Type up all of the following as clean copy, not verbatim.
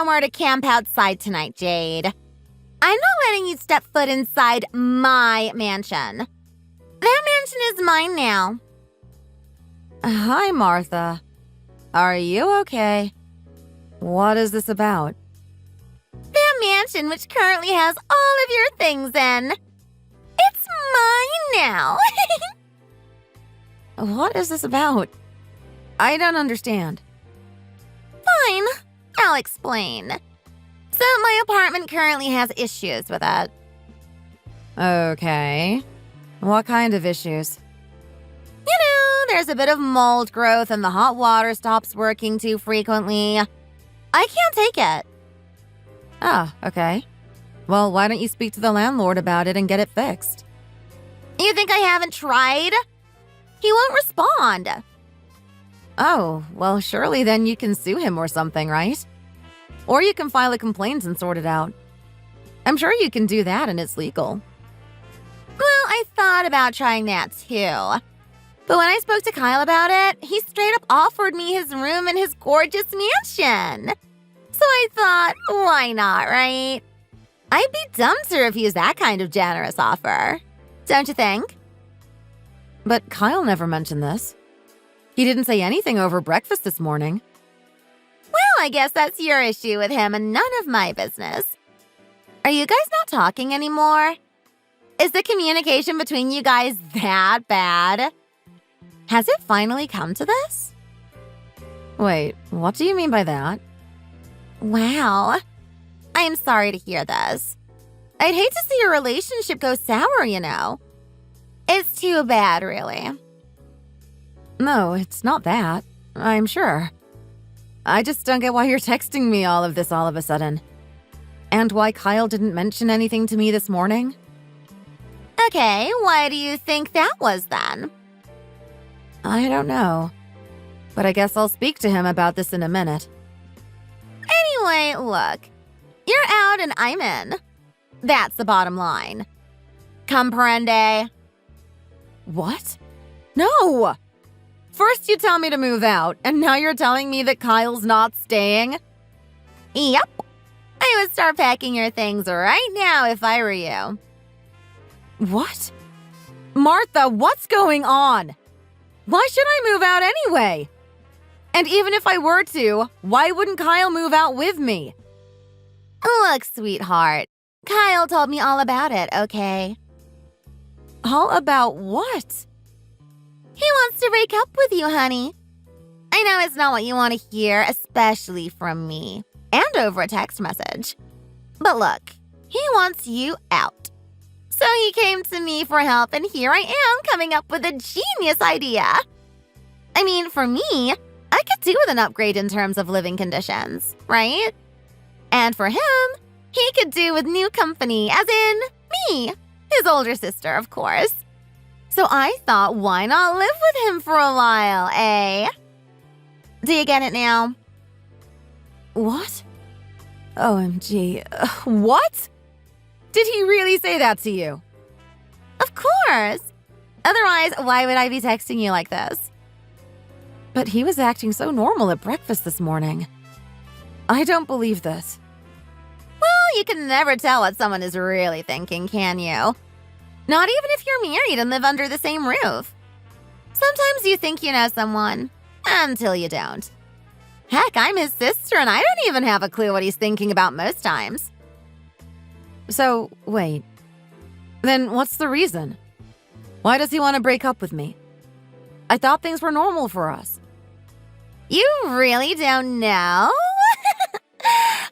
somewhere to camp outside tonight, Jade. I'm not letting you step foot inside my mansion. That mansion is mine now. Hi, Martha. Are you okay? What is this about? That mansion, which currently has all of your things in. It's mine now. What is this about? I don't understand. Fine, I'll explain. So my apartment currently has issues with it. Okay. What kind of issues? You know, there's a bit of mold growth and the hot water stops working too frequently. I can't take it. Ah, okay. Well, why don't you speak to the landlord about it and get it fixed? You think I haven't tried? He won't respond. Oh, well, surely then you can sue him or something, right? Or you can file a complaint and sort it out. I'm sure you can do that and it's legal. Well, I thought about trying that too. But when I spoke to Kyle about it, he straight up offered me his room in his gorgeous mansion. So I thought, why not, right? I'd be dumb to refuse that kind of generous offer. Don't you think? But Kyle never mentioned this. He didn't say anything over breakfast this morning. Well, I guess that's your issue with him and none of my business. Are you guys not talking anymore? Is the communication between you guys that bad? Has it finally come to this? Wait, what do you mean by that? Wow. I am sorry to hear this. I'd hate to see your relationship go sour, you know. It's too bad, really. No, it's not that. I'm sure. I just don't get why you're texting me all of this all of a sudden. And why Kyle didn't mention anything to me this morning? Okay, why do you think that was then? I don't know. But I guess I'll speak to him about this in a minute. Anyway, look. You're out and I'm in. That's the bottom line. Comprende? What? No! First you tell me to move out, and now you're telling me that Kyle's not staying? Yep. I would start packing your things right now if I were you. What? Martha, what's going on? Why should I move out anyway? And even if I were to, why wouldn't Kyle move out with me? Look, sweetheart. Kyle told me all about it, okay? All about what? He wants to break up with you, honey. I know it's not what you want to hear, especially from me, and over a text message. But look, he wants you out. So he came to me for help, and here I am coming up with a genius idea. I mean, for me, I could do with an upgrade in terms of living conditions, right? And for him, he could do with new company, as in me, his older sister, of course. So I thought, why not live with him for a while, eh? Do you get it now? What? OMG. What? Did he really say that to you? Of course. Otherwise, why would I be texting you like this? But he was acting so normal at breakfast this morning. I don't believe this. Well, you can never tell what someone is really thinking, can you? Not even if you're married and live under the same roof. Sometimes you think you know someone, until you don't. Heck, I'm his sister and I don't even have a clue what he's thinking about most times. So, wait. Then what's the reason? Why does he want to break up with me? I thought things were normal for us. You really don't know?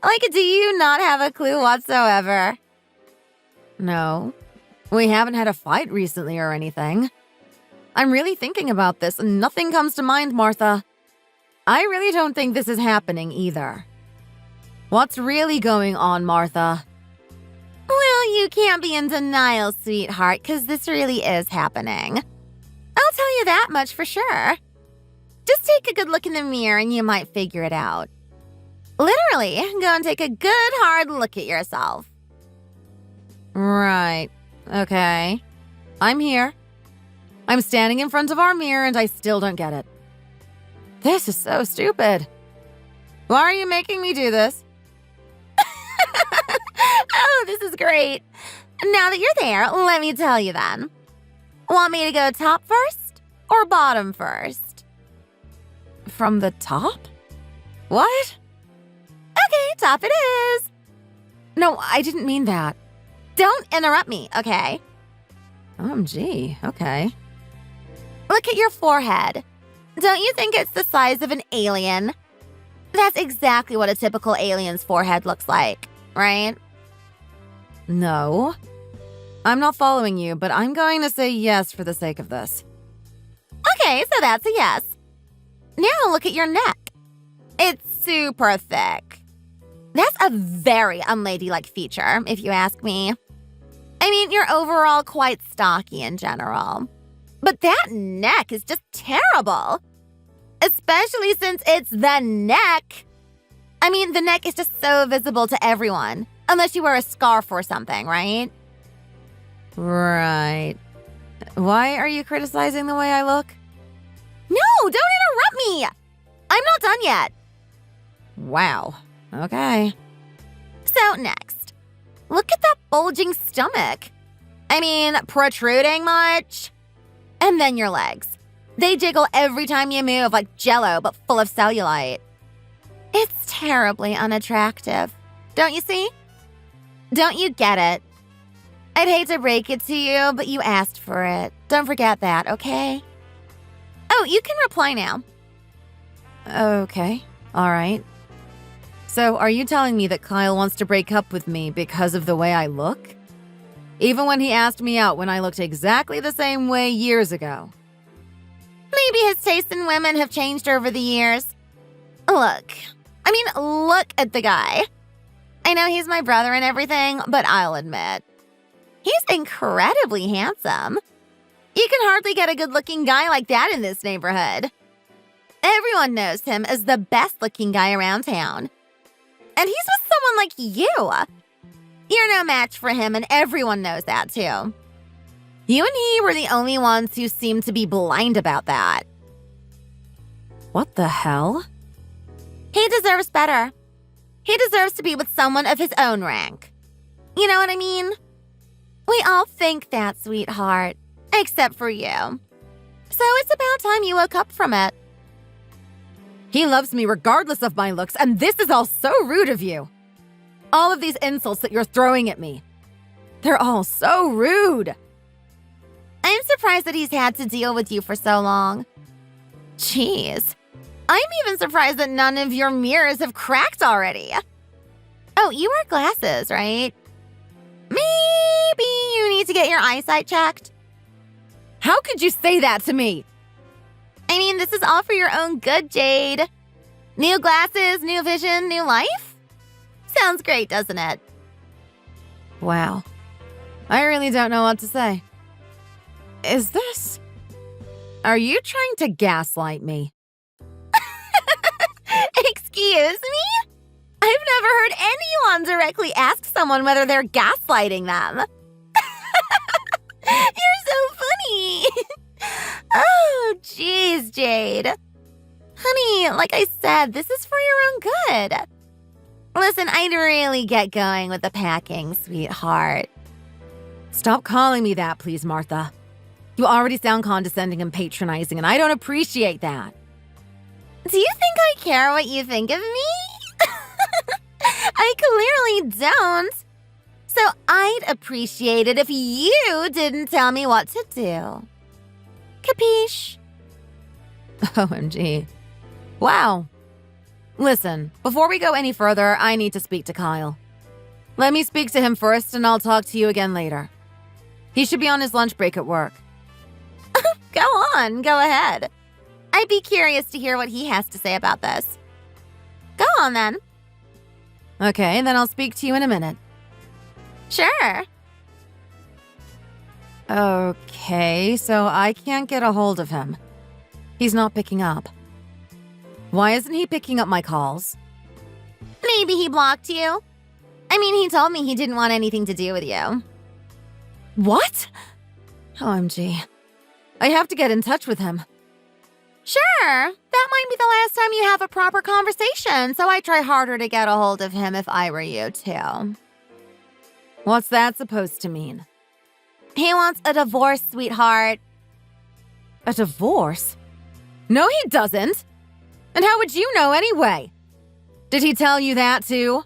Like, do you not have a clue whatsoever? No. We haven't had a fight recently or anything. I'm really thinking about this and nothing comes to mind, Martha. I really don't think this is happening either. What's really going on, Martha? Well, you can't be in denial, sweetheart, because this really is happening. I'll tell you that much for sure. Just take a good look in the mirror and you might figure it out. Literally, go and take a good hard look at yourself. Right. Okay. I'm here. I'm standing in front of our mirror and I still don't get it. This is so stupid. Why are you making me do this? this is great. Now that you're there, let me tell you then. Want me to go top first or bottom first? From the top? What? Okay, top it is. No, I didn't mean that. Don't interrupt me, okay? OMG, okay. Look at your forehead. Don't you think it's the size of an alien? That's exactly what a typical alien's forehead looks like, right? No. I'm not following you, but I'm going to say yes for the sake of this. Okay, so that's a yes. Now look at your neck. It's super thick. That's a very unladylike feature, if you ask me. I mean, you're overall quite stocky in general. But that neck is just terrible. Especially since it's the neck. I mean, the neck is just so visible to everyone. Unless you wear a scarf or something, right? Right. Why are you criticizing the way I look? No, don't interrupt me! I'm not done yet. Wow. Okay. So next, look at that bulging stomach. I mean, protruding much? And then your legs. They jiggle every time you move like jello, but full of cellulite. It's terribly unattractive. Don't you see? Don't you get it? I'd hate to break it to you, but you asked for it. Don't forget that, okay? Oh, you can reply now. Okay. All right. So are you telling me that Kyle wants to break up with me because of the way I look? Even when he asked me out when I looked exactly the same way years ago. Maybe his tastes in women have changed over the years. Look at the guy. I know he's my brother and everything, but I'll admit, he's incredibly handsome. You can hardly get a good-looking guy like that in this neighborhood. Everyone knows him as the best-looking guy around town. And he's with someone like you. You're no match for him, and everyone knows that, too. You and he were the only ones who seemed to be blind about that. What the hell? He deserves better. He deserves to be with someone of his own rank. You know what I mean? We all think that, sweetheart, except for you. So it's about time you woke up from it. He loves me regardless of my looks, and this is all so rude of you. All of these insults that you're throwing at me. They're all so rude. I'm surprised that he's had to deal with you for so long. Jeez. I'm even surprised that none of your mirrors have cracked already. Oh, you wear glasses, right? Maybe you need to get your eyesight checked. How could you say that to me? I mean, this is all for your own good, Jade. New glasses, new vision, new life? Sounds great, doesn't it? Wow. I really don't know what to say. Is this... Are you trying to gaslight me? Excuse me? I've never heard anyone directly ask someone whether they're gaslighting them. You're so funny. Oh, jeez, Jade. Honey, like I said, this is for your own good. Listen, I'd really get going with the packing, sweetheart. Stop calling me that, please, Martha. You already sound condescending and patronizing, and I don't appreciate that. Do you think I care what you think of me? I clearly don't. So I'd appreciate it if you didn't tell me what to do. Capiche? OMG. Wow. Listen, before we go any further, I need to speak to Kyle. Let me speak to him first, and I'll talk to you again later. He should be on his lunch break at work. Go on, go ahead. I'd be curious to hear what he has to say about this. Go on, then. Okay, then I'll speak to you in a minute. Sure. Okay, so I can't get a hold of him. He's not picking up. Why isn't he picking up my calls? Maybe he blocked you. I mean, he told me he didn't want anything to do with you. What? OMG. I have to get in touch with him. Sure, that might be the last time you have a proper conversation, so I'd try harder to get a hold of him if I were you, too. What's that supposed to mean? He wants a divorce, sweetheart. A divorce? No, he doesn't. And how would you know anyway? Did he tell you that too?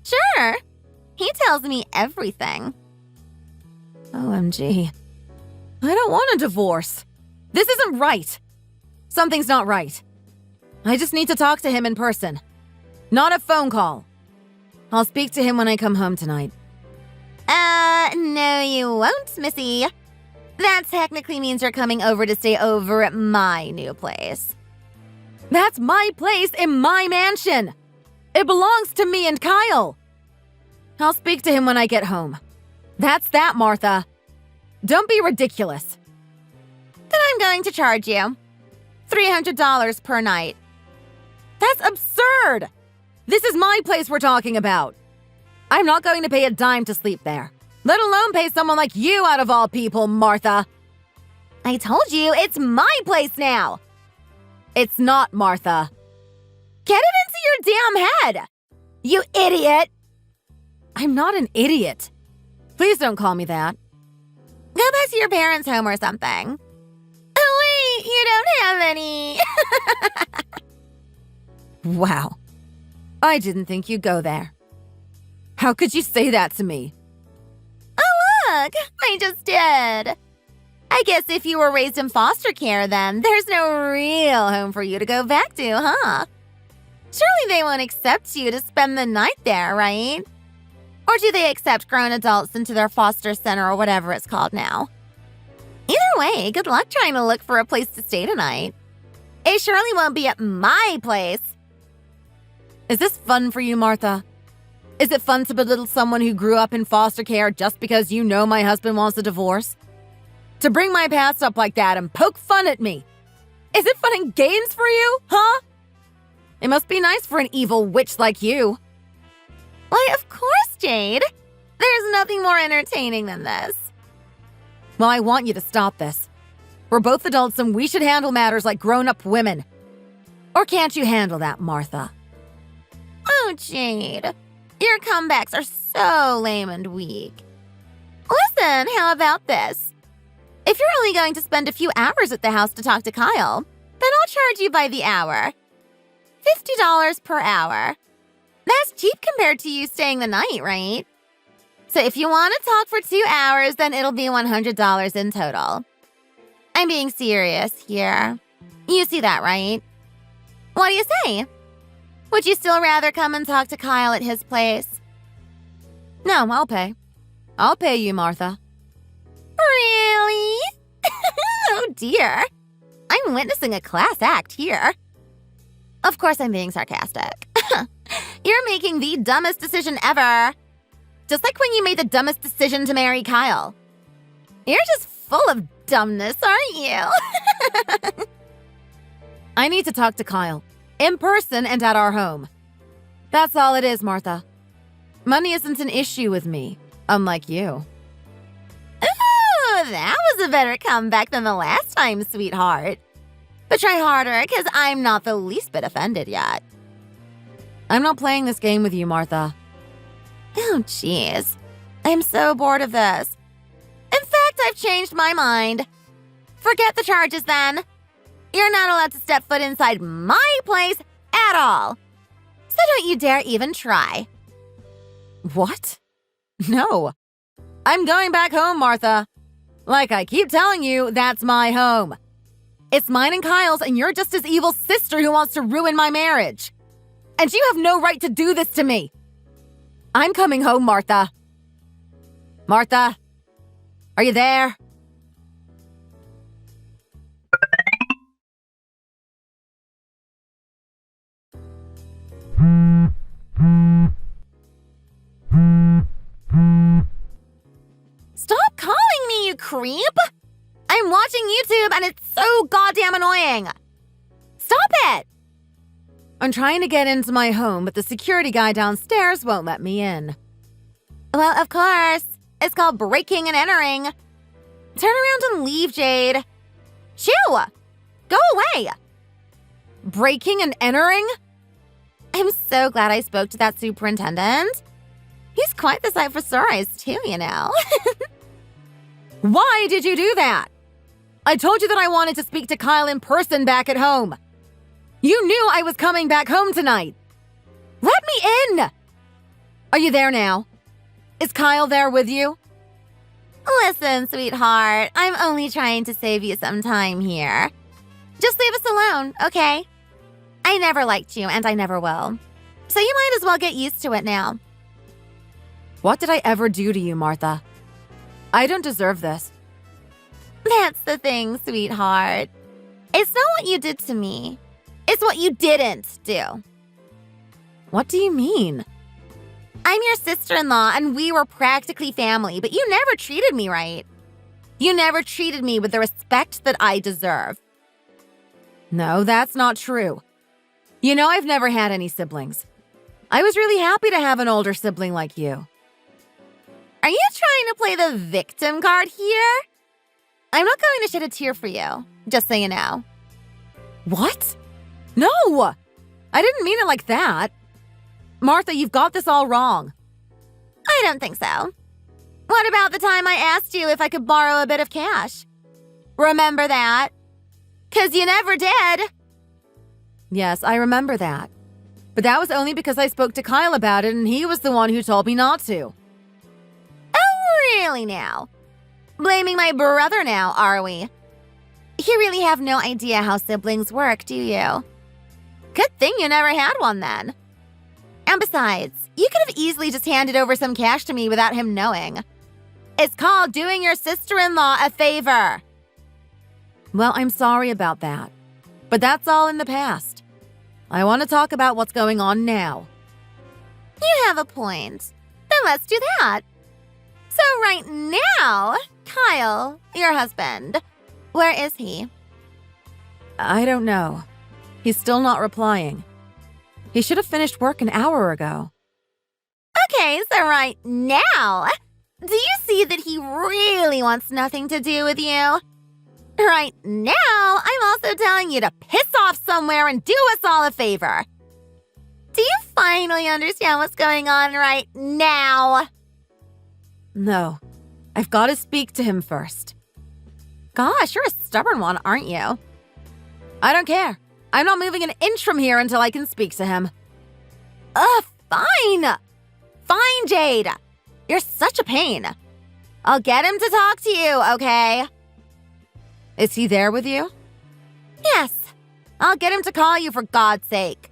Sure. He tells me everything. OMG. I don't want a divorce. This isn't right. Something's not right. I just need to talk to him in person. Not a phone call. I'll speak to him when I come home tonight. No you won't, Missy. That technically means you're coming over to stay over at my new place. That's my place in my mansion. It belongs to me and Kyle. I'll speak to him when I get home. That's that, Martha. Don't be ridiculous. Then I'm going to charge you $300 per night. That's absurd. This is my place we're talking about. I'm not going to pay a dime to sleep there, let alone pay someone like you out of all people, Martha. I told you, it's my place now. It's not, Martha. Get it into your damn head, you idiot. I'm not an idiot. Please don't call me that. Go back to your parents' home or something. Oh wait, you don't have any. Wow. I didn't think you'd go there. How could you say that to me? Oh look, I just did. I guess if you were raised in foster care then, there's no real home for you to go back to, huh? Surely they won't accept you to spend the night there, right? Or do they accept grown adults into their foster center or whatever it's called now? Either way, good luck trying to look for a place to stay tonight. It surely won't be at my place. Is this fun for you, Martha? Is it fun to belittle someone who grew up in foster care just because you know my husband wants a divorce? To bring my past up like that and poke fun at me? Is it fun and games for you, huh? It must be nice for an evil witch like you. Why, of course, Jade. There's nothing more entertaining than this. Well, I want you to stop this. We're both adults and we should handle matters like grown-up women. Or can't you handle that, Martha? Oh, Jade. Your comebacks are so lame and weak. Listen, how about this? If you're only going to spend a few hours at the house to talk to Kyle, then I'll charge you by the hour. $50 per hour. That's cheap compared to you staying the night, right? So if you want to talk for 2 hours, then it'll be $100 in total. I'm being serious here. You see that, right? What do you say? Would you still rather come and talk to Kyle at his place? No, I'll pay. I'll pay you, Martha. Really? Oh dear. I'm witnessing a class act here. Of course I'm being sarcastic. You're making the dumbest decision ever. Just like when you made the dumbest decision to marry Kyle. You're just full of dumbness, aren't you? I need to talk to Kyle. In person and at our home. That's all it is, Martha. Money isn't an issue with me, unlike you. Ooh, that was a better comeback than the last time, sweetheart. But try harder, because I'm not the least bit offended yet. I'm not playing this game with you, Martha. Oh, jeez. I'm so bored of this. In fact, I've changed my mind. Forget the charges, then. You're not allowed to step foot inside my place at all. So don't you dare even try. What? No. I'm going back home, Martha. Like I keep telling you, that's my home. It's mine and Kyle's, and you're just his evil sister who wants to ruin my marriage. And you have no right to do this to me. I'm coming home, Martha. Martha, are you there? Stop calling me, you creep! I'm watching YouTube and it's so goddamn annoying. Stop it! I'm trying to get into my home, but the security guy downstairs won't let me in. Well, of course. It's called breaking and entering. Turn around and leave, Jade. Shoo! Go away! Breaking and entering? I'm so glad I spoke to that superintendent. He's quite the sight for sore eyes too, you know. Why did you do that? I told you that I wanted to speak to Kyle in person back at home. You knew I was coming back home tonight. Let me in! Are you there now? Is Kyle there with you? Listen, sweetheart, I'm only trying to save you some time here. Just leave us alone, okay? I never liked you, and I never will. So you might as well get used to it now. What did I ever do to you, Martha? I don't deserve this. That's the thing, sweetheart. It's not what you did to me. It's what you didn't do. What do you mean? I'm your sister-in-law, and we were practically family, but you never treated me right. You never treated me with the respect that I deserve. No, that's not true. You know I've never had any siblings. I was really happy to have an older sibling like you. Are you trying to play the victim card here? I'm not going to shed a tear for you, just so you know. What? No! I didn't mean it like that. Martha, you've got this all wrong. I don't think so. What about the time I asked you if I could borrow a bit of cash? Remember that? 'Cause you never did. Yes, I remember that. But that was only because I spoke to Kyle about it and he was the one who told me not to. Oh, really now? Blaming my brother now, are we? You really have no idea how siblings work, do you? Good thing you never had one then. And besides, you could have easily just handed over some cash to me without him knowing. It's called doing your sister-in-law a favor. Well, I'm sorry about that. But that's all in the past. I want to talk about what's going on now. You have a point. Then let's do that. So right now, Kyle, your husband, where is he? I don't know. He's still not replying. He should have finished work an hour ago. Okay, so right now, do you see that he really wants nothing to do with you? Right now, I'm also telling you to piss off somewhere and do us all a favor. Do you finally understand what's going on right now? No, I've got to speak to him first. Gosh, you're a stubborn one, aren't you? I don't care. I'm not moving an inch from here until I can speak to him. Fine. Fine, Jade. You're such a pain. I'll get him to talk to you, okay? Is he there with you? Yes. I'll get him to call you for God's sake.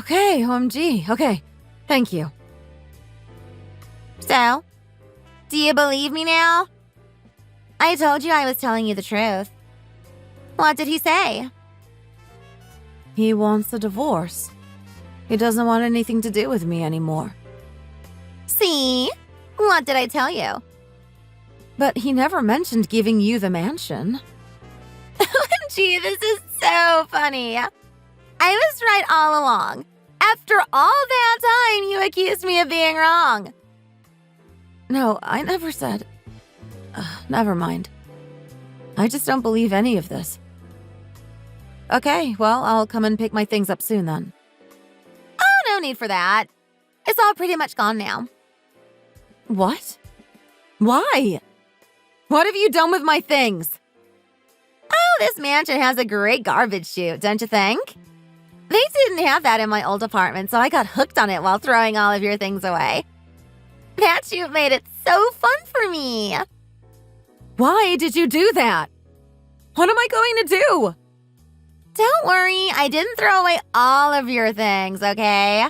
Okay, OMG. Okay, thank you. So, do you believe me now? I told you I was telling you the truth. What did he say? He wants a divorce. He doesn't want anything to do with me anymore. See? What did I tell you? But he never mentioned giving you the mansion. Gee, this is so funny. I was right all along. After all that time, you accused me of being wrong. No, I never said... never mind. I just don't believe any of this. Okay, well, I'll come and pick my things up soon then. Oh, no need for that. It's all pretty much gone now. What? Why? What have you done with my things? Oh, this mansion has a great garbage chute, don't you think? They didn't have that in my old apartment, so I got hooked on it while throwing all of your things away. That chute made it so fun for me. Why did you do that? What am I going to do? Don't worry, I didn't throw away all of your things, okay?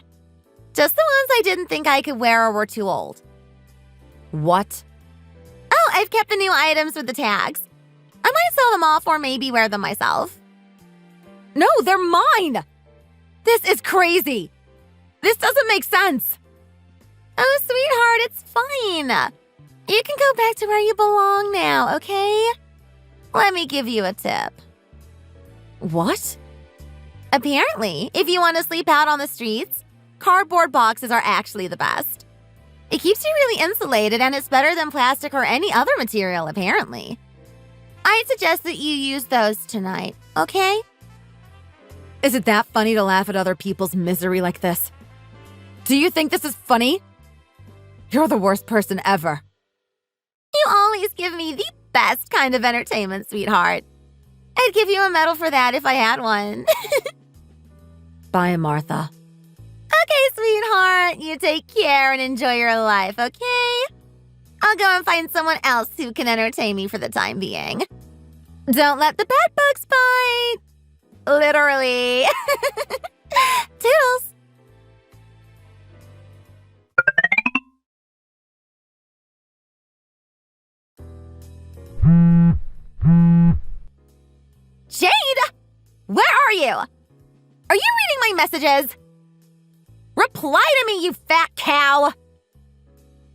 Just the ones I didn't think I could wear or were too old. What? Oh, I've kept the new items with the tags. I might sell them off or maybe wear them myself. No, they're mine! This is crazy! This doesn't make sense! Oh, sweetheart, it's fine. You can go back to where you belong now, okay? Let me give you a tip. What? Apparently, if you want to sleep out on the streets, cardboard boxes are actually the best. It keeps you really insulated and it's better than plastic or any other material, apparently. I'd suggest that you use those tonight, okay? Is it that funny to laugh at other people's misery like this? Do you think this is funny? You're the worst person ever. You always give me the best kind of entertainment, sweetheart. I'd give you a medal for that if I had one. Bye, Martha. Okay, sweetheart, you take care and enjoy your life, okay? I'll go and find someone else who can entertain me for the time being. Don't let the bed bugs bite. Literally. Toodles. Jade! Where are you? Are you reading my messages? Reply to me, you fat cow!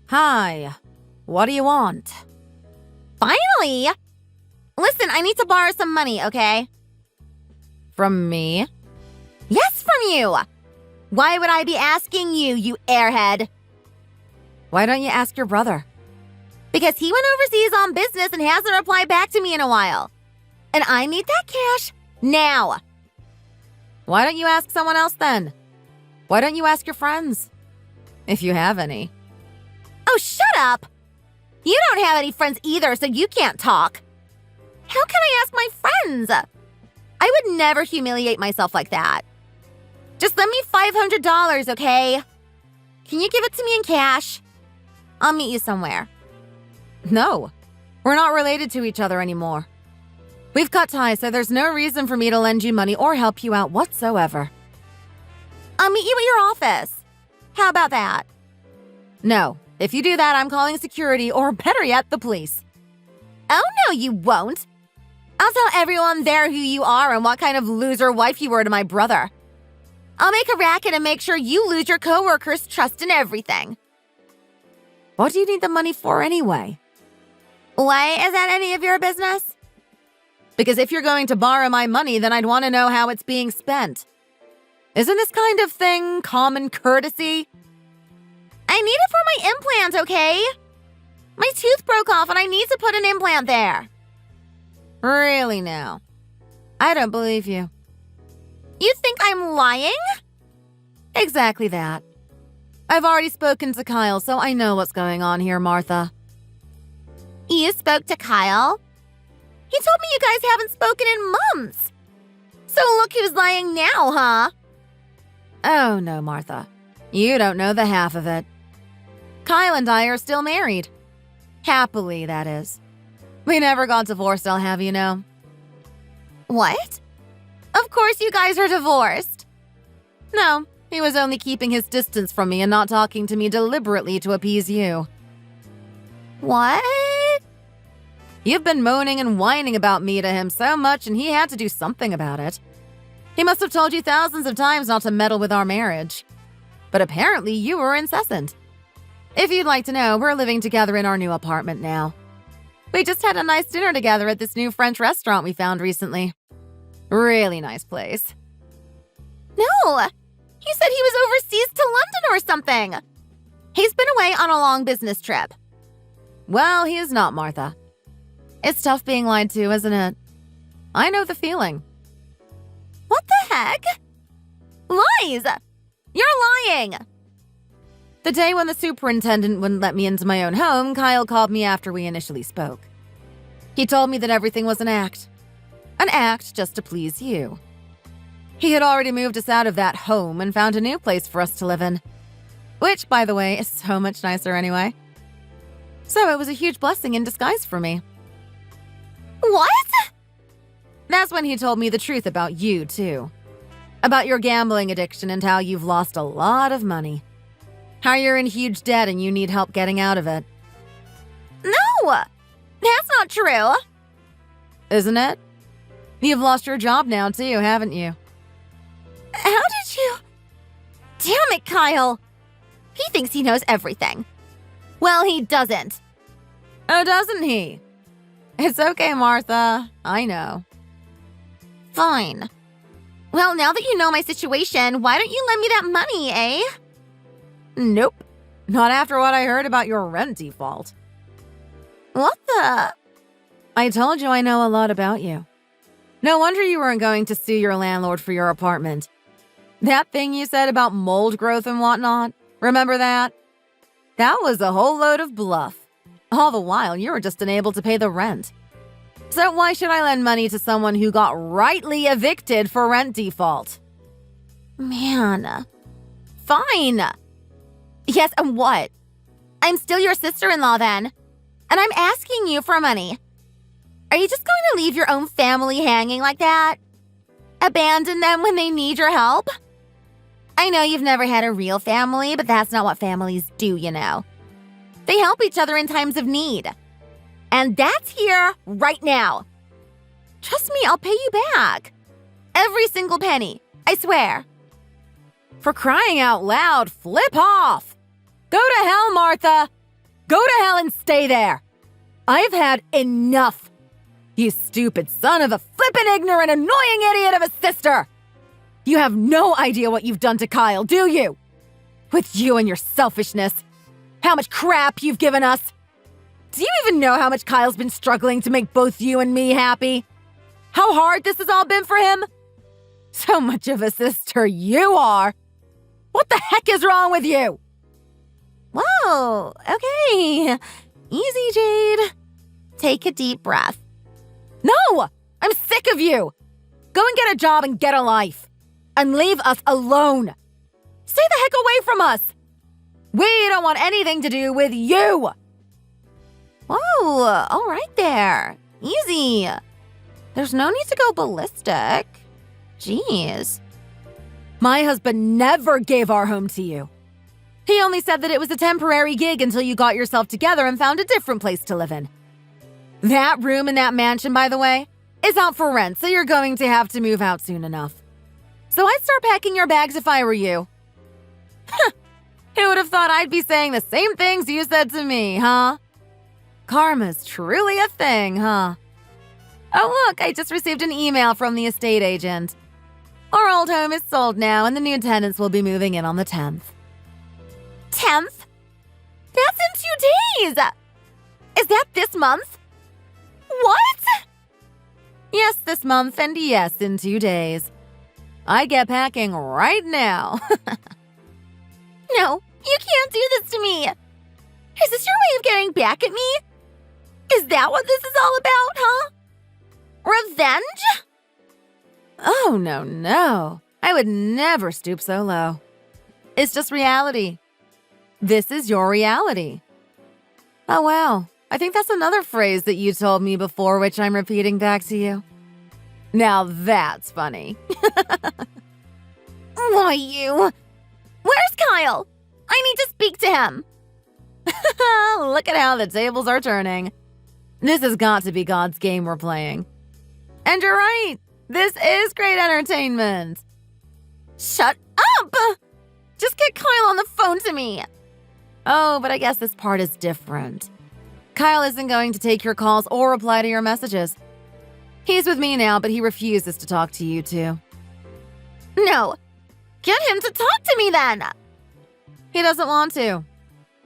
Hi. What do you want? Finally! Listen, I need to borrow some money, okay? From me? Yes, from you! Why would I be asking you, you airhead? Why don't you ask your brother? Because he went overseas on business and hasn't replied back to me in a while. And I need that cash now. Why don't you ask someone else then? Why don't you ask your friends? If you have any. Oh, shut up! You don't have any friends either, so you can't talk. How can I ask my friends? I would never humiliate myself like that. Just lend me $500, okay? Can you give it to me in cash? I'll meet you somewhere. No, we're not related to each other anymore. We've cut ties, so there's no reason for me to lend you money or help you out whatsoever. I'll meet you at your office. How about that? No, if you do that, I'm calling security or better yet, the police. Oh, no, you won't. I'll tell everyone there who you are and what kind of loser wife you were to my brother. I'll make a racket and make sure you lose your coworkers' trust in everything. What do you need the money for anyway? Why is that any of your business? Because if you're going to borrow my money, then I'd want to know how it's being spent. Isn't this kind of thing common courtesy? I need it for my implant, okay? My tooth broke off and I need to put an implant there. Really now? I don't believe you. You think I'm lying? Exactly that. I've already spoken to Kyle, so I know what's going on here, Martha. You spoke to Kyle? He told me you guys haven't spoken in months. So look who's lying now, huh? Oh, no, Martha. You don't know the half of it. Kyle and I are still married. Happily, that is. We never got divorced, I'll have you know. What? Of course you guys are divorced. No, he was only keeping his distance from me and not talking to me deliberately to appease you. What? You've been moaning and whining about me to him so much, and he had to do something about it. He must have told you thousands of times not to meddle with our marriage. But apparently you were incessant. If you'd like to know, we're living together in our new apartment now. We just had a nice dinner together at this new French restaurant we found recently. Really nice place. No! He said he was overseas to London or something. He's been away on a long business trip. Well, he is not, Martha. It's tough being lied to, isn't it? I know the feeling. What the heck? Lies! You're lying! The day when the superintendent wouldn't let me into my own home, Kyle called me after we initially spoke. He told me that everything was an act. An act just to please you. He had already moved us out of that home and found a new place for us to live in. Which, by the way, is so much nicer anyway. So it was a huge blessing in disguise for me. What? That's when he told me the truth about you, too. About your gambling addiction and how you've lost a lot of money. How you're in huge debt and you need help getting out of it. No! That's not true. Isn't it? You've lost your job now, too, haven't you? How did you... Damn it, Kyle! He thinks he knows everything. Well, he doesn't. Oh, doesn't he? It's okay, Martha. I know. Fine. Well, now that you know my situation, why don't you lend me that money, eh? Nope. Not after what I heard about your rent default. What the... I told you I know a lot about you. No wonder you weren't going to sue your landlord for your apartment. That thing you said about mold growth and whatnot, remember that? That was a whole load of bluff. All the while, you were just unable to pay the rent. So why should I lend money to someone who got rightly evicted for rent default? Man. Fine. Yes, and what? I'm still your sister-in-law then. And I'm asking you for money. Are you just going to leave your own family hanging like that? Abandon them when they need your help? I know you've never had a real family, but that's not what families do, you know. They help each other in times of need. And that's here right now. Trust me, I'll pay you back. Every single penny, I swear. For crying out loud, flip off! Go to hell, Martha! Go to hell and stay there! I've had enough! You stupid son of a flippin' ignorant, annoying idiot of a sister! You have no idea what you've done to Kyle, do you? With you and your selfishness. How much crap you've given us. Do you even know how much Kyle's been struggling to make both you and me happy? How hard this has all been for him? So much of a sister you are! What the heck is wrong with you? Whoa, okay. Easy, Jade. Take a deep breath. No! I'm sick of you! Go and get a job and get a life. And leave us alone. Stay the heck away from us. We don't want anything to do with you. Whoa, all right there. Easy. There's no need to go ballistic. Jeez. My husband never gave our home to you. He only said that it was a temporary gig until you got yourself together and found a different place to live in. That room in that mansion, by the way, is out for rent, so you're going to have to move out soon enough. So I'd start packing your bags if I were you. Who would have thought I'd be saying the same things you said to me, huh? Karma's truly a thing, huh? Oh, look, I just received an email from the estate agent. Our old home is sold now, and the new tenants will be moving in on the 10th. 10th? That's in 2 days! Is that this month? What? Yes, this month, and yes, in 2 days. I get packing right now. No, you can't do this to me. Is this your way of getting back at me? Is that what this is all about, huh? Revenge? Oh, no. I would never stoop so low. It's just reality. This is your reality. Oh, wow. I think that's another phrase that you told me before, which I'm repeating back to you. Now that's funny. Why, you? Where's Kyle? I need to speak to him. Look at how the tables are turning. This has got to be God's game we're playing. And you're right. This is great entertainment. Shut up! Just get Kyle on the phone to me. Oh, but I guess this part is different. Kyle isn't going to take your calls or reply to your messages. He's with me now, but he refuses to talk to you two. No. Get him to talk to me then. He doesn't want to.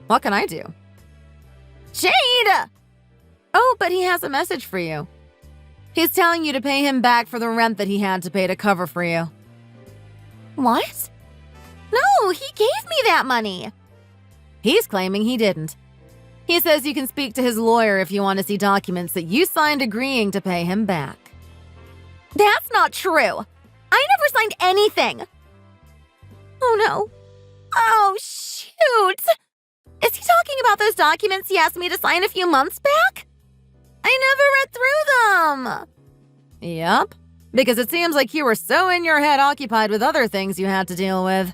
What can I do? Jade! Oh, but he has a message for you. He's telling you to pay him back for the rent that he had to pay to cover for you. What? No, he gave me that money. He's claiming he didn't. He says you can speak to his lawyer if you want to see documents that you signed agreeing to pay him back. That's not true. I never signed anything. Oh, no. Oh, shoot. Is he talking about those documents he asked me to sign a few months back? I never read through them. Yup, because it seems like you were so in your head occupied with other things you had to deal with.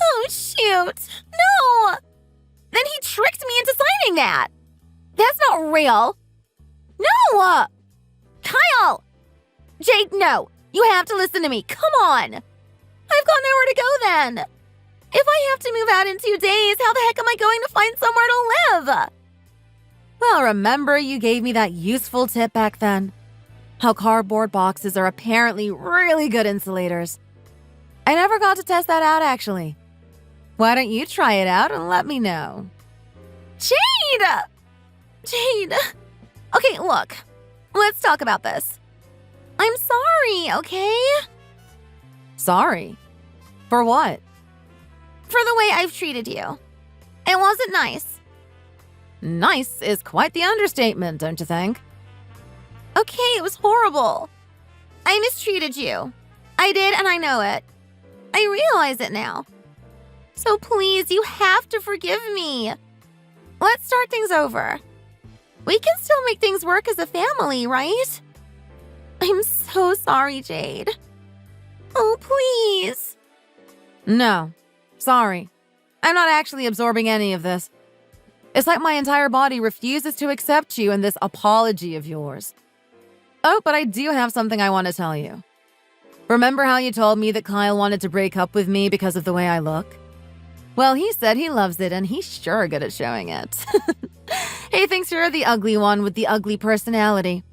Oh, shoot. No. Then he tricked me into signing that. That's not real. No. Kyle. Jade, no. You have to listen to me. Come on. I've got nowhere to go then. If I have to move out in 2 days, how the heck am I going to find somewhere to live? Well, remember you gave me that useful tip back then? How cardboard boxes are apparently really good insulators. I never got to test that out, actually. Why don't you try it out and let me know? Jade! Jade! Okay, look. Let's talk about this. I'm sorry, okay? Sorry? For what? For the way I've treated you. It wasn't nice. Nice is quite the understatement, don't you think? Okay, it was horrible. I mistreated you. I did, and I know it. I realize it now. So please, you have to forgive me. Let's start things over. We can still make things work as a family, right? I'm so sorry, Jade. Oh, please. No. Sorry. I'm not actually absorbing any of this. It's like my entire body refuses to accept you and this apology of yours. Oh, but I do have something I want to tell you. Remember how you told me that Kyle wanted to break up with me because of the way I look? Well, he said he loves it, and he's sure good at showing it. He thinks you're the ugly one with the ugly personality.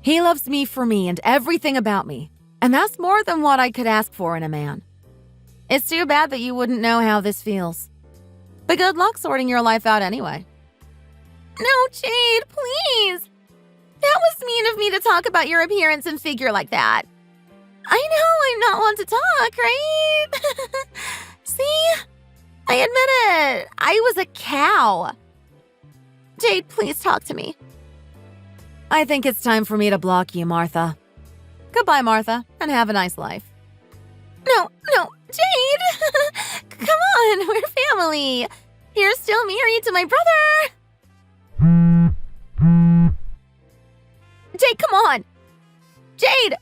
He loves me for me and everything about me, and that's more than what I could ask for in a man. It's too bad that you wouldn't know how this feels. But good luck sorting your life out anyway. No, Jade, please. That was mean of me to talk about your appearance and figure like that. I know I'm not one to talk, right? See? I admit it. I was a cow. Jade, please talk to me. I think it's time for me to block you, Martha. Goodbye, Martha, and have a nice life. No, Jade! Come on, we're family. You're still married to my brother. Jade, come on. Jade!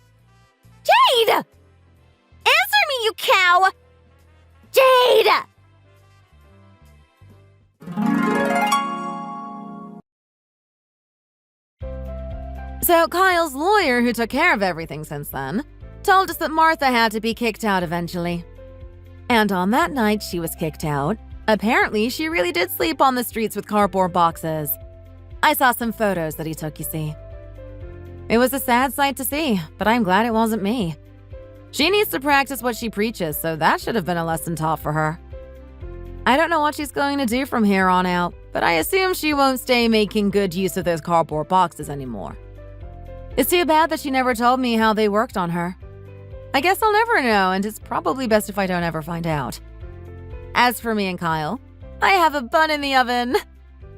Jade! Answer me, you cow! Jade! So Kyle's lawyer, who took care of everything since then, told us that Martha had to be kicked out eventually. And on that night she was kicked out, apparently she really did sleep on the streets with cardboard boxes. I saw some photos that he took, you see. It was a sad sight to see, but I'm glad it wasn't me. She needs to practice what she preaches, so that should have been a lesson taught for her. I don't know what she's going to do from here on out, but I assume she won't stay making good use of those cardboard boxes anymore. It's too bad that she never told me how they worked on her. I guess I'll never know, and it's probably best if I don't ever find out. As for me and Kyle, I have a bun in the oven.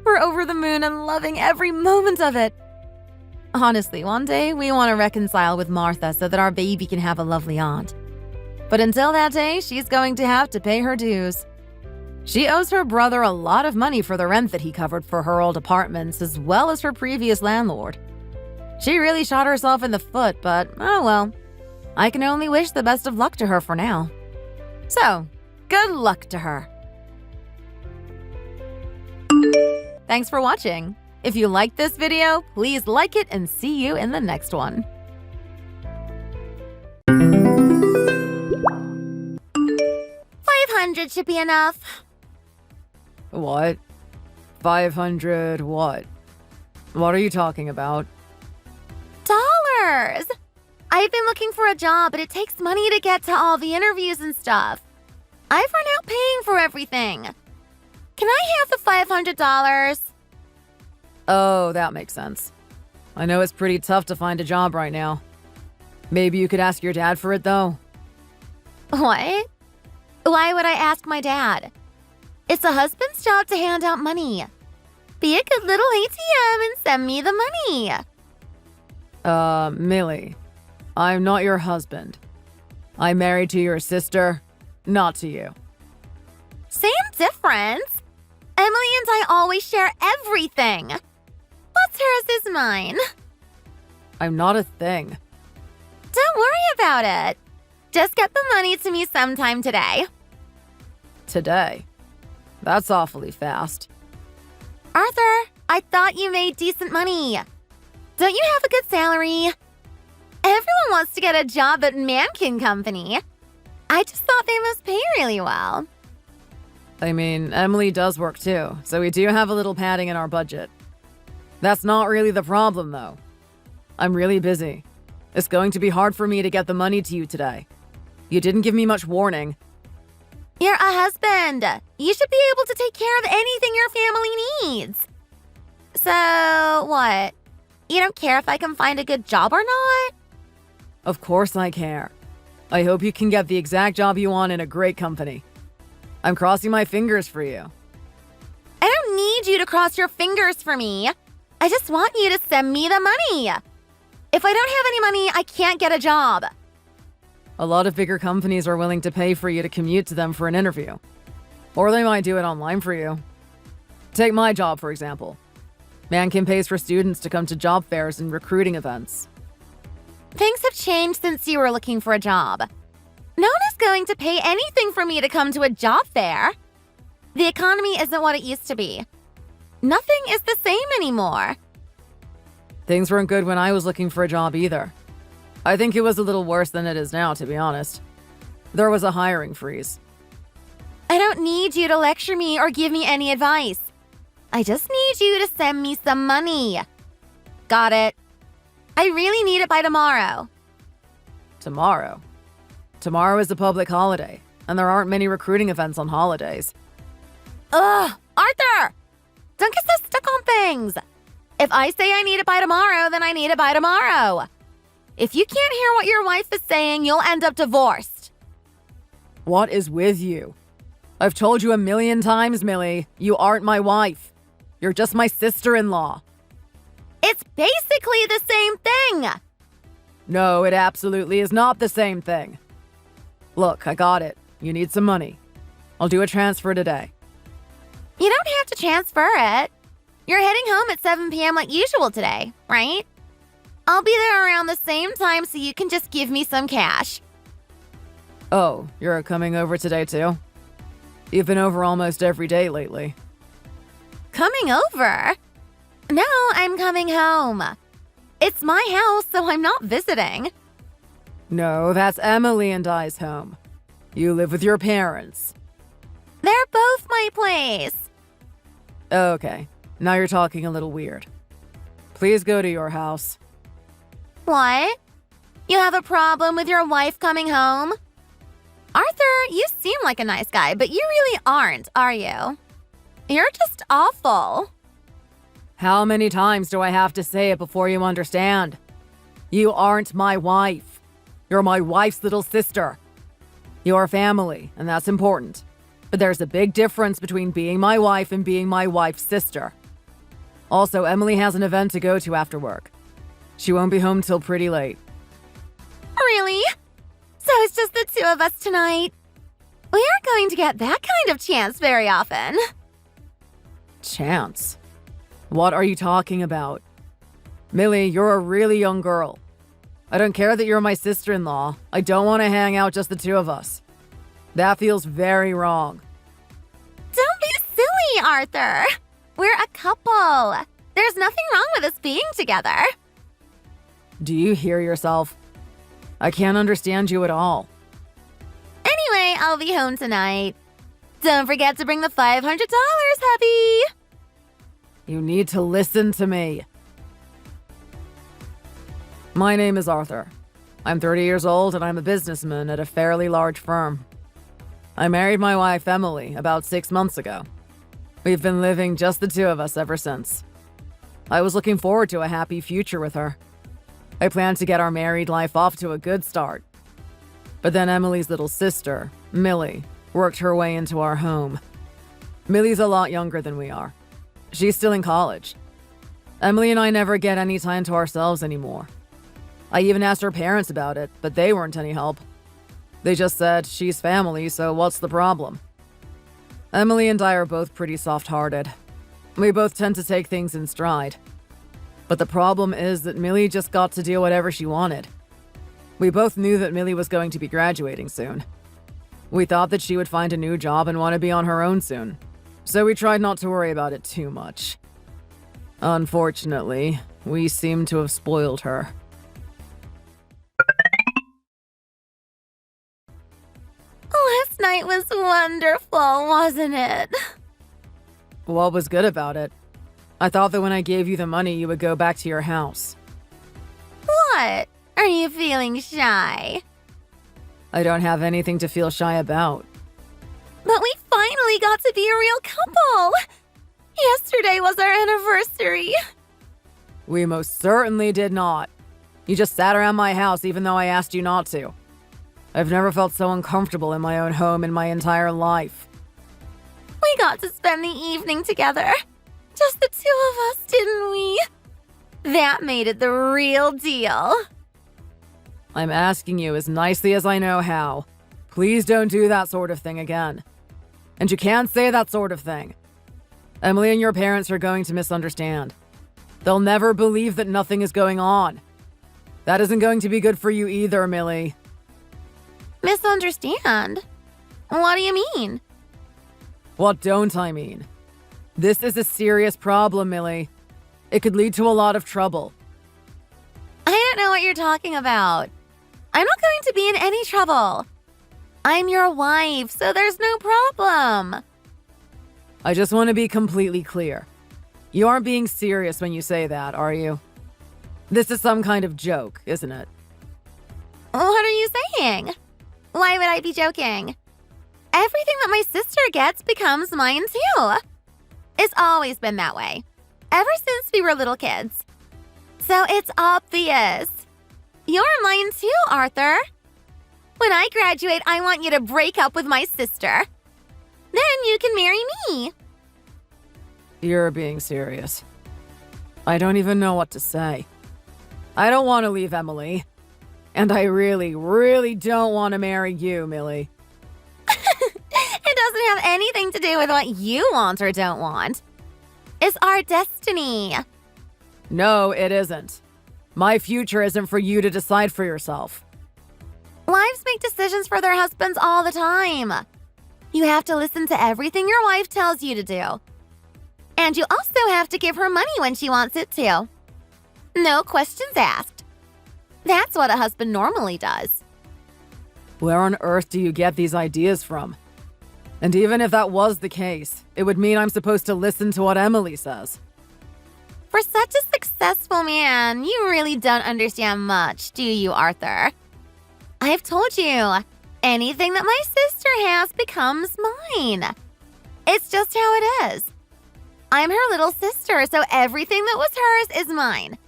We're over the moon and loving every moment of it. Honestly, one day we want to reconcile with Martha so that our baby can have a lovely aunt. But until that day, she's going to have to pay her dues. She owes her brother a lot of money for the rent that he covered for her old apartments as well as her previous landlord. She really shot herself in the foot, but oh well. I can only wish the best of luck to her for now. So, good luck to her. Thanks for watching. If you liked this video, please like it and see you in the next one. 500 should be enough. What? 500 what? What are you talking about? Dollars! I've been looking for a job, but it takes money to get to all the interviews and stuff. I've run out paying for everything. Can I have the $500? Oh, that makes sense. I know it's pretty tough to find a job right now. Maybe you could ask your dad for it, though. What? Why would I ask my dad? It's a husband's job to hand out money. Be a good little ATM and send me the money. Millie, I'm not your husband. I'm married to your sister, not to you. Same difference. Emily and I always share everything. What's hers is mine. I'm not a thing. Don't worry about it. Just get the money to me sometime today. Today? That's awfully fast. Arthur, I thought you made decent money. Don't you have a good salary? Everyone wants to get a job at Mankin Company. I just thought they must pay really well. I mean, Emily does work too, so we do have a little padding in our budget. That's not really the problem, though. I'm really busy. It's going to be hard for me to get the money to you today. You didn't give me much warning. You're a husband. You should be able to take care of anything your family needs. So, what? You don't care if I can find a good job or not? Of course I care. I hope you can get the exact job you want in a great company. I'm crossing my fingers for you. you to cross your fingers for me. I just want you to send me the money. If I don't have any money, I can't get a job. A lot of bigger companies are willing to pay for you to commute to them for an interview. Or they might do it online for you. Take my job, for example. Mankin pays for students to come to job fairs and recruiting events. Things have changed since you were looking for a job. No one is going to pay anything for me to come to a job fair. The economy isn't what it used to be. Nothing is the same anymore. Things weren't good when I was looking for a job either. I think it was a little worse than it is now, to be honest. There was a hiring freeze. I don't need you to lecture me or give me any advice. I just need you to send me some money. Got it. I really need it by tomorrow. Tomorrow? Tomorrow is a public holiday, and there aren't many recruiting events on holidays. Ugh, Arthur! Don't get so stuck on things. If I say I need it by tomorrow, then I need it by tomorrow. If you can't hear what your wife is saying, you'll end up divorced. What is with you? I've told you 1,000,000 times, Millie, you aren't my wife. You're just my sister-in-law. It's basically the same thing. No, it absolutely is not the same thing. Look, I got it. You need some money. I'll do a transfer today. You don't have to transfer it. You're heading home at 7 p.m. like usual today, right? I'll be there around the same time so you can just give me some cash. Oh, you're coming over today too? You've been over almost every day lately. Coming over? No, I'm coming home. It's my house, so I'm not visiting. No, that's Emily and I's home. You live with your parents. They're both my place. Okay, now you're talking a little weird. Please go to your house. What? You have a problem with your wife coming home? Arthur, you seem like a nice guy, but you really aren't, are you? You're just awful. How many times do I have to say it before you understand? You aren't my wife. You're my wife's little sister. You're family, and that's important. But there's a big difference between being my wife and being my wife's sister. Also, Emily has an event to go to after work. She won't be home till pretty late. Really? So it's just the two of us tonight? We aren't going to get that kind of chance very often. Chance? What are you talking about? Millie, you're a really young girl. I don't care that you're my sister-in-law. I don't want to hang out just the two of us. That feels very wrong. Don't be silly, Arthur. We're a couple. There's nothing wrong with us being together. Do you hear yourself? I can't understand you at all. Anyway, I'll be home tonight. Don't forget to bring the $500, hubby. You need to listen to me. My name is Arthur. I'm 30 years old and I'm a businessman at a fairly large firm. I married my wife, Emily, about 6 months ago. We've been living just the two of us ever since. I was looking forward to a happy future with her. I planned to get our married life off to a good start. But then Emily's little sister, Millie, worked her way into our home. Millie's a lot younger than we are. She's still in college. Emily and I never get any time to ourselves anymore. I even asked her parents about it, but they weren't any help. They just said, she's family, so what's the problem? Emily and I are both pretty soft-hearted. We both tend to take things in stride. But the problem is that Millie just got to do whatever she wanted. We both knew that Millie was going to be graduating soon. We thought that she would find a new job and want to be on her own soon. So we tried not to worry about it too much. Unfortunately, we seem to have spoiled her. Last night was wonderful, wasn't it? What was good about it? I thought that when I gave you the money, you would go back to your house. What? Are you feeling shy? I don't have anything to feel shy about. But we finally got to be a real couple. Yesterday was our anniversary. We most certainly did not. You just sat around my house even though I asked you not to. I've never felt so uncomfortable in my own home in my entire life. We got to spend the evening together. just the two of us, didn't we? That made it the real deal. I'm asking you as nicely as I know how. Please don't do that sort of thing again. And you can't say that sort of thing. Emily and your parents are going to misunderstand. They'll never believe that nothing is going on. That isn't going to be good for you either, Millie. Misunderstand? What do you mean? What don't I mean? This is a serious problem, Millie. It could lead to a lot of trouble. I don't know what you're talking about. I'm not going to be in any trouble. I'm your wife, so there's no problem. I just want to be completely clear. You aren't being serious when you say that, are you? This is some kind of joke, isn't it? What are you saying? Why would I be joking? Everything that my sister gets becomes mine too. It's always been that way, ever since we were little kids. So it's obvious. You're mine too, Arthur. When I graduate, I want you to break up with my sister. Then you can marry me. You're being serious. I don't even know what to say. I don't want to leave Emily. And I really, really don't want to marry you, Millie. It doesn't have anything to do with what you want or don't want. It's our destiny. No, it isn't. My future isn't for you to decide for yourself. Wives make decisions for their husbands all the time. You have to listen to everything your wife tells you to do. And you also have to give her money when she wants it too. No questions asked. That's what a husband normally does. Where on earth do you get these ideas from? And even if that was the case, it would mean I'm supposed to listen to what Emily says. For such a successful man, you really don't understand much, do you, Arthur? I've told you, anything that my sister has becomes mine. It's just how it is. I'm her little sister, so everything that was hers is mine.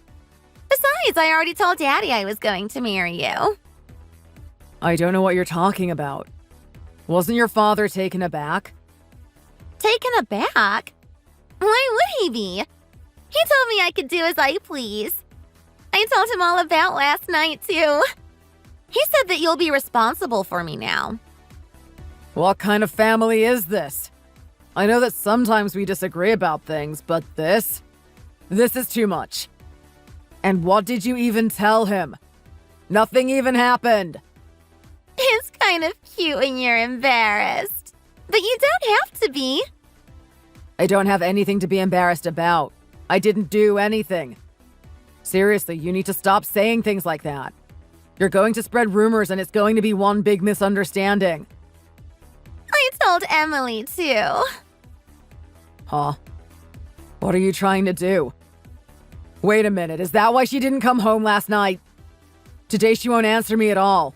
Besides, I already told Daddy I was going to marry you. I don't know what you're talking about. Wasn't your father taken aback? Taken aback? Why would he be? He told me I could do as I please. I told him all about last night, too. He said that you'll be responsible for me now. What kind of family is this? I know that sometimes we disagree about things, but this is too much. And what did you even tell him? Nothing even happened. It's kind of cute when you're embarrassed. But you don't have to be. I don't have anything to be embarrassed about. I didn't do anything. Seriously, you need to stop saying things like that. You're going to spread rumors and it's going to be one big misunderstanding. I told Emily, too. Huh? What are you trying to do? Wait a minute, is that why she didn't come home last night? Today she won't answer me at all.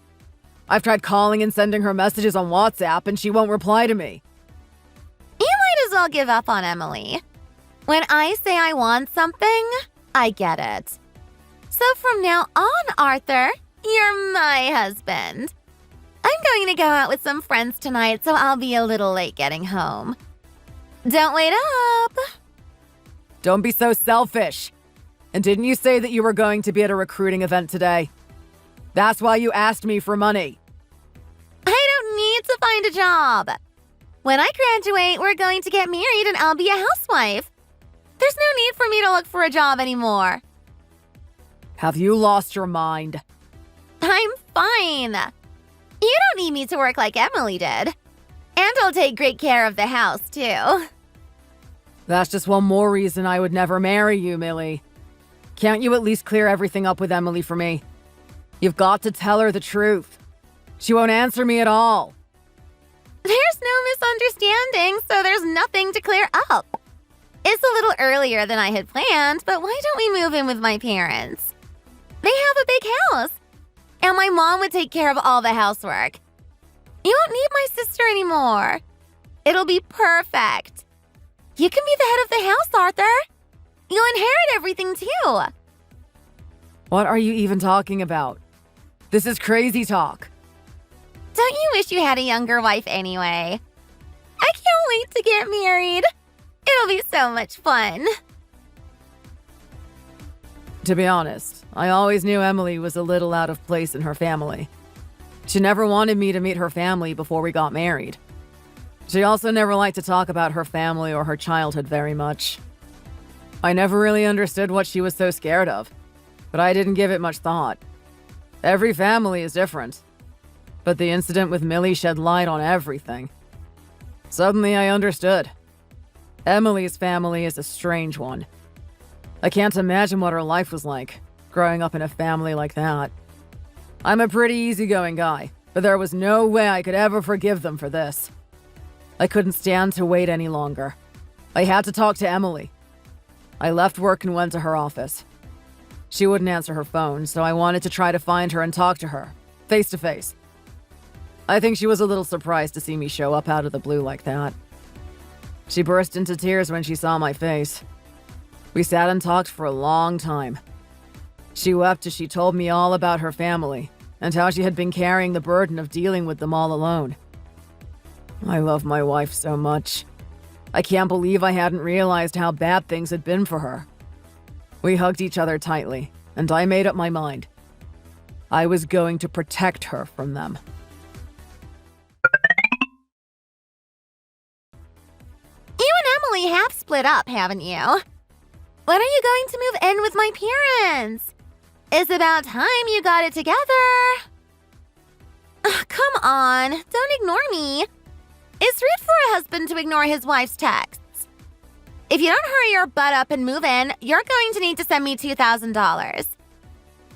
I've tried calling and sending her messages on WhatsApp and she won't reply to me. You might as well give up on Emily. When I say I want something, I get it. So from now on, Arthur, you're my husband. I'm going to go out with some friends tonight, so I'll be a little late getting home. Don't wait up. Don't be so selfish. And didn't you say that you were going to be at a recruiting event today? That's why you asked me for money. I don't need to find a job. When I graduate, we're going to get married and I'll be a housewife. There's no need for me to look for a job anymore. Have you lost your mind? I'm fine. You don't need me to work like Emily did. And I'll take great care of the house, too. That's just one more reason I would never marry you, Millie. Can't you at least clear everything up with Emily for me? You've got to tell her the truth. She won't answer me at all. There's no misunderstanding, so there's nothing to clear up. It's a little earlier than I had planned, but why don't we move in with my parents? They have a big house, and my mom would take care of all the housework. You won't need my sister anymore. It'll be perfect. You can be the head of the house, Arthur. You'll inherit everything, too. What are you even talking about? This is crazy talk. Don't you wish you had a younger wife anyway? I can't wait to get married. It'll be so much fun. To be honest, I always knew Emily was a little out of place in her family. She never wanted me to meet her family before we got married. She also never liked to talk about her family or her childhood very much. I never really understood what she was so scared of, but I didn't give it much thought. Every family is different, but the incident with Millie shed light on everything. Suddenly I understood. Emily's family is a strange one. I can't imagine what her life was like, growing up in a family like that. I'm a pretty easygoing guy, but there was no way I could ever forgive them for this. I couldn't stand to wait any longer. I had to talk to Emily. I left work and went to her office. She wouldn't answer her phone, so I wanted to try to find her and talk to her, face to face. I think she was a little surprised to see me show up out of the blue like that. She burst into tears when she saw my face. We sat and talked for a long time. She wept as she told me all about her family and how she had been carrying the burden of dealing with them all alone. I love my wife so much. I can't believe I hadn't realized how bad things had been for her. We hugged each other tightly, and I made up my mind. I was going to protect her from them. You and Emily have split up, haven't you? When are you going to move in with my parents? It's about time you got it together. Ugh, come on, don't ignore me. It's rude for a husband to ignore his wife's texts. If you don't hurry your butt up and move in, you're going to need to send me $2,000.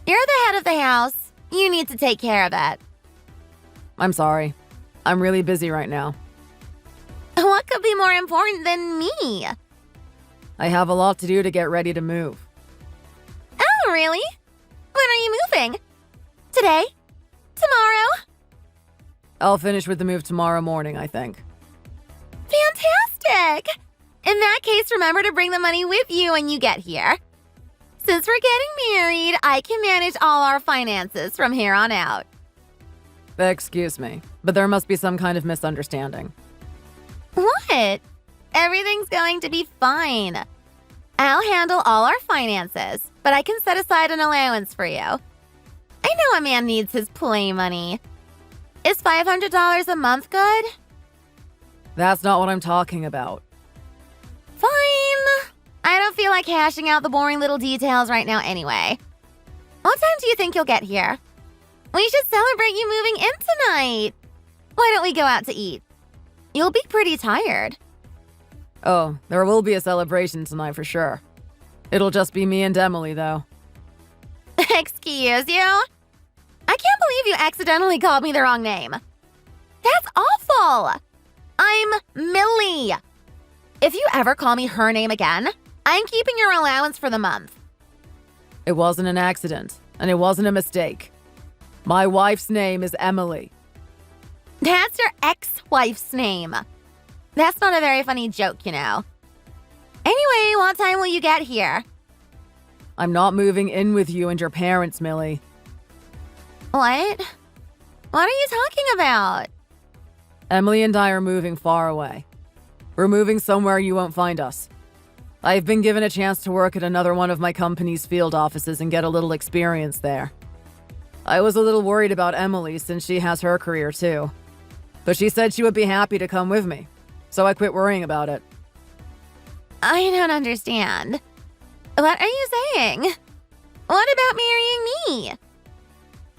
You're the head of the house. You need to take care of it. I'm sorry. I'm really busy right now. What could be more important than me? I have a lot to do to get ready to move. Oh, really? When are you moving? Today? Tomorrow? I'll finish with the move tomorrow morning, I think. Fantastic! In that case, remember to bring the money with you when you get here. Since we're getting married, I can manage all our finances from here on out. Excuse me, but there must be some kind of misunderstanding. What? Everything's going to be fine. I'll handle all our finances, but I can set aside an allowance for you. I know a man needs his play money. Is $500 a month good? That's not what I'm talking about. Fine. I don't feel like hashing out the boring little details right now anyway. What time do you think you'll get here? We should celebrate you moving in tonight. Why don't we go out to eat? You'll be pretty tired. Oh, there will be a celebration tonight for sure. It'll just be me and Emily, though. Excuse you? I can't believe you accidentally called me the wrong name. That's awful. I'm Millie. If you ever call me her name again, I'm keeping your allowance for the month. It wasn't an accident, and it wasn't a mistake. My wife's name is Emily. That's your ex-wife's name. That's not a very funny joke, you know. Anyway, what time will you get here? I'm not moving in with you and your parents, Millie. What? What are you talking about? Emily and I are moving far away. We're moving somewhere you won't find us. I've been given a chance to work at another one of my company's field offices and get a little experience there. I was a little worried about Emily since she has her career too. But she said she would be happy to come with me, so I quit worrying about it. I don't understand. What are you saying? What about marrying me?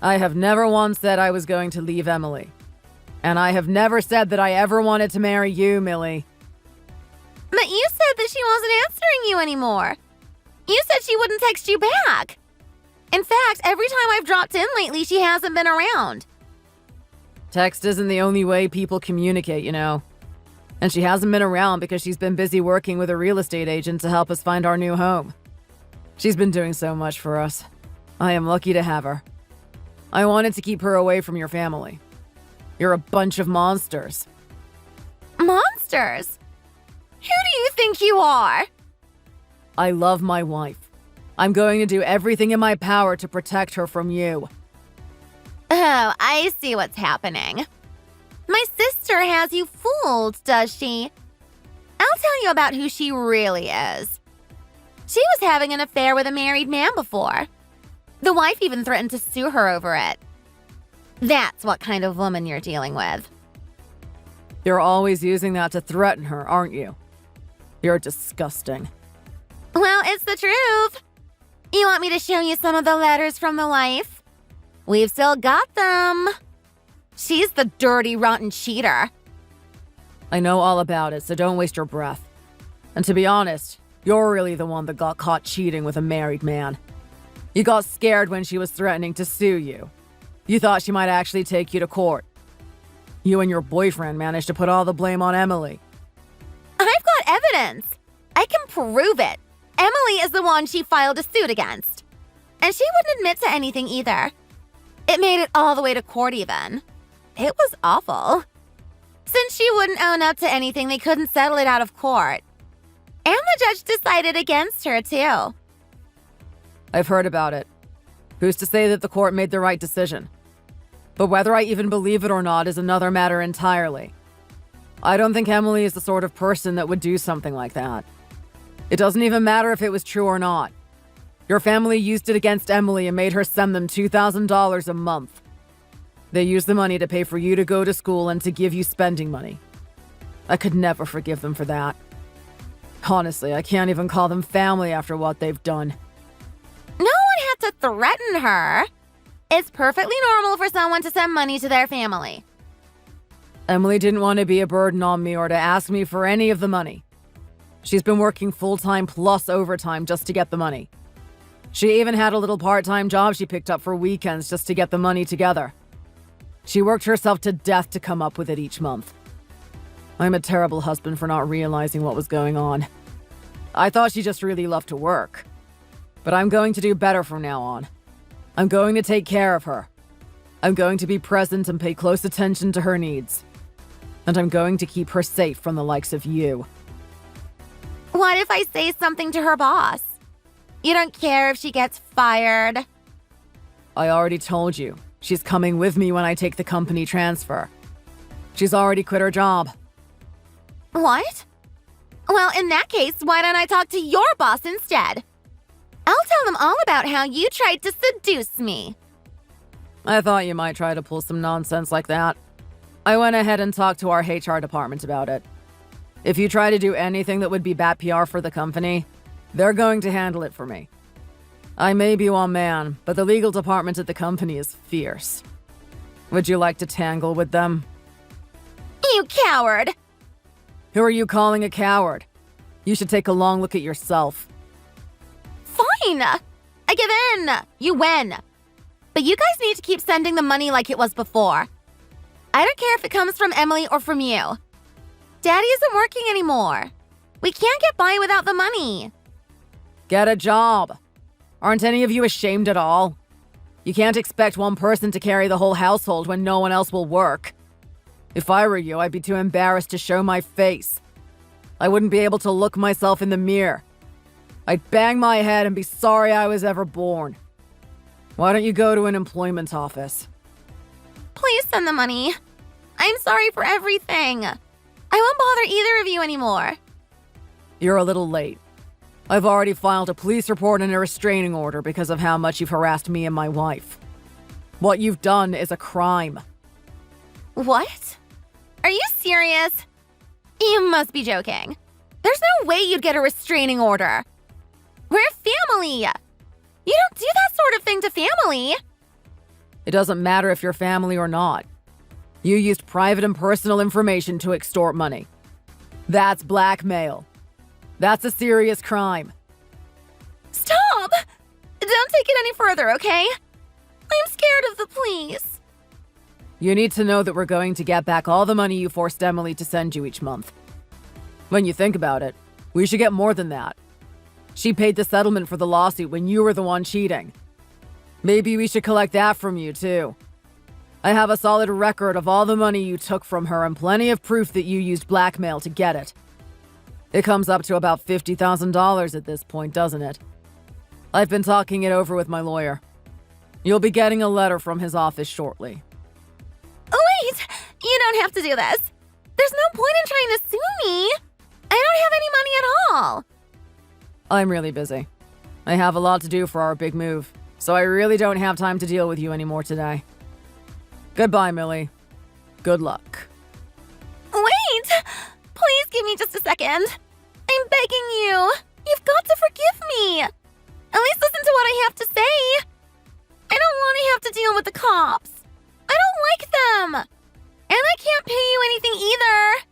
I have never once said I was going to leave Emily. And I have never said that I ever wanted to marry you, Millie. But you said that she wasn't answering you anymore. You said she wouldn't text you back. In fact, every time I've dropped in lately, she hasn't been around. Text isn't the only way people communicate, you know. And she hasn't been around because she's been busy working with a real estate agent to help us find our new home. She's been doing so much for us. I am lucky to have her. I wanted to keep her away from your family. You're a bunch of monsters. Monsters? Who do you think you are? I love my wife. I'm going to do everything in my power to protect her from you. Oh, I see what's happening. My sister has you fooled, does she? I'll tell you about who she really is. She was having an affair with a married man before. The wife even threatened to sue her over it. That's what kind of woman you're dealing with. You're always using that to threaten her, aren't you? You're disgusting. Well, it's the truth. You want me to show you some of the letters from the wife? We've still got them. She's the dirty, rotten cheater. I know all about it, so don't waste your breath. And to be honest, you're really the one that got caught cheating with a married man. You got scared when she was threatening to sue you. You thought she might actually take you to court. You and your boyfriend managed to put all the blame on Emily. I've got evidence. I can prove it. Emily is the one she filed a suit against. And she wouldn't admit to anything either. It made it all the way to court even. It was awful. Since she wouldn't own up to anything, they couldn't settle it out of court. And the judge decided against her, too. I've heard about it. Who's to say that the court made the right decision? But whether I even believe it or not is another matter entirely. I don't think Emily is the sort of person that would do something like that. It doesn't even matter if it was true or not. Your family used it against Emily and made her send them $2,000 a month. They used the money to pay for you to go to school and to give you spending money. I could never forgive them for that. Honestly, I can't even call them family after what they've done. No one had to threaten her. It's perfectly normal for someone to send money to their family. Emily didn't want to be a burden on me or to ask me for any of the money. She's been working full-time plus overtime just to get the money. She even had a little part-time job she picked up for weekends just to get the money together. She worked herself to death to come up with it each month. I'm a terrible husband for not realizing what was going on. I thought she just really loved to work. But I'm going to do better from now on. I'm going to take care of her. I'm going to be present and pay close attention to her needs. And I'm going to keep her safe from the likes of you. What if I say something to her boss? You don't care if she gets fired? I already told you. She's coming with me when I take the company transfer. She's already quit her job. What? Well, in that case, why don't I talk to your boss instead? I'll tell them all about how you tried to seduce me. I thought you might try to pull some nonsense like that. I went ahead and talked to our HR department about it. If you try to do anything that would be bad PR for the company, they're going to handle it for me. I may be one man, but the legal department at the company is fierce. Would you like to tangle with them? You coward! Who are you calling a coward? You should take a long look at yourself. Fine! I give in! You win! But you guys need to keep sending the money like it was before. I don't care if it comes from Emily or from you. Daddy isn't working anymore. We can't get by without the money. Get a job. Aren't any of you ashamed at all? You can't expect one person to carry the whole household when no one else will work. If I were you, I'd be too embarrassed to show my face. I wouldn't be able to look myself in the mirror. I'd bang my head and be sorry I was ever born. Why don't you go to an employment office? Please send the money. I'm sorry for everything. I won't bother either of you anymore. You're a little late. I've already filed a police report and a restraining order because of how much you've harassed me and my wife. What you've done is a crime. What? Are you serious? You must be joking. There's no way you'd get a restraining order. We're family. You don't do that sort of thing to family. It doesn't matter if you're family or not. You used private and personal information to extort money. That's blackmail. That's a serious crime. Stop! Don't take it any further, okay? I'm scared of the police. You need to know that we're going to get back all the money you forced Emily to send you each month. When you think about it, we should get more than that. She paid the settlement for the lawsuit when you were the one cheating. Maybe we should collect that from you, too. I have a solid record of all the money you took from her and plenty of proof that you used blackmail to get it. It comes up to about $50,000 at this point, doesn't it? I've been talking it over with my lawyer. You'll be getting a letter from his office shortly. Oh, wait! You don't have to do this. There's no point in trying to sue me. I don't have any money at all. I'm really busy. I have a lot to do for our big move, so I really don't have time to deal with you anymore today. Goodbye, Millie. Good luck. Wait! Please give me just a second. I'm begging you. You've got to forgive me. At least listen to what I have to say. I don't want to have to deal with the cops. I don't like them. And I can't pay you anything either.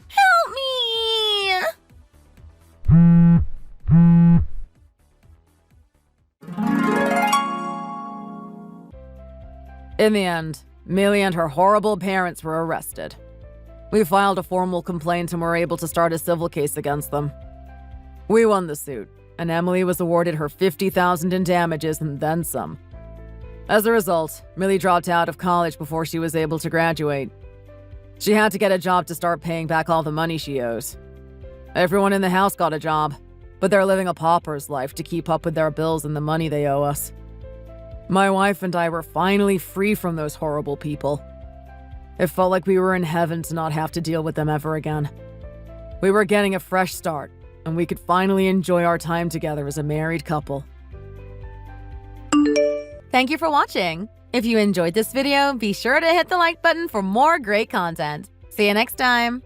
Help me! In the end, Millie and her horrible parents were arrested. We filed a formal complaint and were able to start a civil case against them. We won the suit, and Emily was awarded her $50,000 in damages and then some. As a result, Millie dropped out of college before she was able to graduate. She had to get a job to start paying back all the money she owes. Everyone in the house got a job, but they're living a pauper's life to keep up with their bills and the money they owe us. My wife and I were finally free from those horrible people. It felt like we were in heaven to not have to deal with them ever again. We were getting a fresh start, and we could finally enjoy our time together as a married couple. Thank you for watching. If you enjoyed this video, be sure to hit the like button for more great content. See you next time.